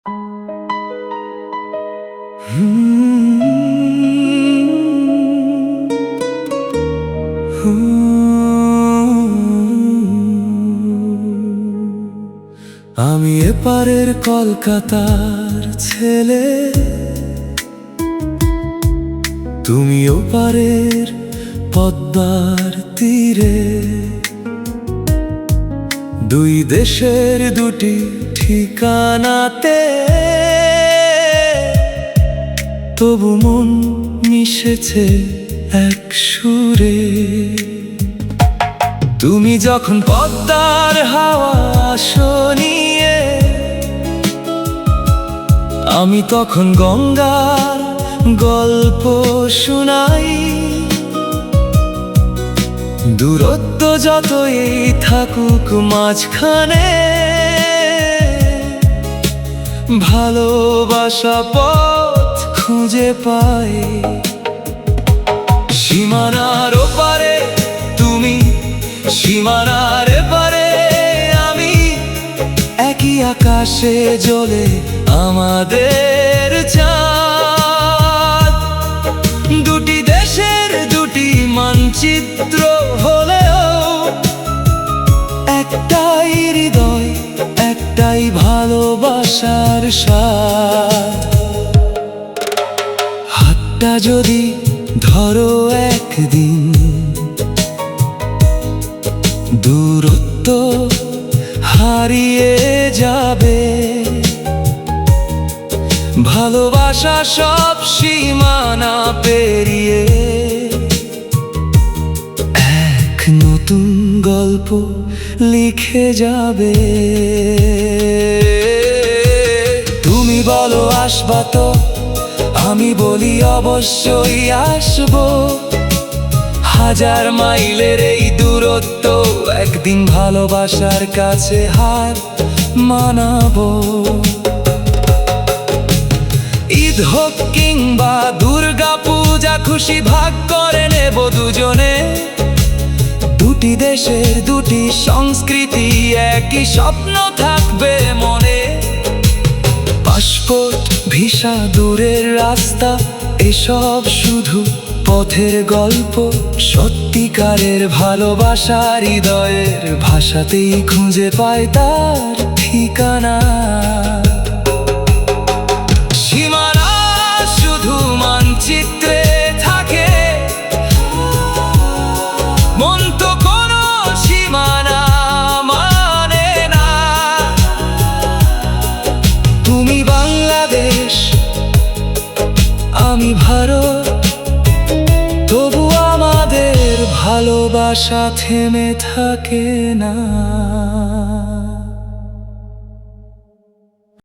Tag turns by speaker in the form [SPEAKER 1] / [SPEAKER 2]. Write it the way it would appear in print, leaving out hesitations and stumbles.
[SPEAKER 1] আমি এপারের কলকাতার ছেলে, তুমি ওপারের পদ্মার তীরে। দুই দেশের দুটি ঠিকানাতে তবু মন মিশেছে এক সুরে। তুমি যখন পদ্মার হাওয়া শুনিয়ে, আমি তখন গঙ্গার গল্প শুনাই। দূরত্ব যতই থাকুক মাঝখানে, ভালোবাসা পথ খুঁজে পাই। সীমানার ওপারে তুমি, সীমানার এপারে আমি, একই আকাশে জ্বলে আমাদের চাঁদ। দুটি দেশের দুটি মানচিত্র হলেও একটাই হৃদয়, একটাই ভালোবাসার স্বাদ। হাতটা যদি ধরো একদিন, দূরত্ব হারিয়ে যাবে। ভালোবাসা সব সীমানা পেরিয়ে এক নতুন গল্প লিখে যাবে। তুমি বলো আসবা তো, আমি বলি অবশ্যই আসবো। হাজার মাইলের এই দূরত্ব একদিন ভালোবাসার কাছে হার মানাবো। ঈদ হোক কিংবা দুর্গা পূজা, খুশি ভাগ করে নেব দুজনে। দুটি দেশের দুটি সংস্কৃতি, একই স্বপ্ন থাকবে মনে। পাসপোর্ট, ভিসা, দূরের রাস্তা, এসব শুধু পথের গল্প। সত্যিকারের ভালোবাসা হৃদয়ের ভাষাতেই খুঁজে পায় তার ঠিকানা। সীমানা শুধু মানচিত্রে থাকে, মন তো কোনো সীমানা মানে না। তুমি বাংলাদেশ, আমি ভারত, তবু আমাদের ভালোবাসা থেমে থাকে না।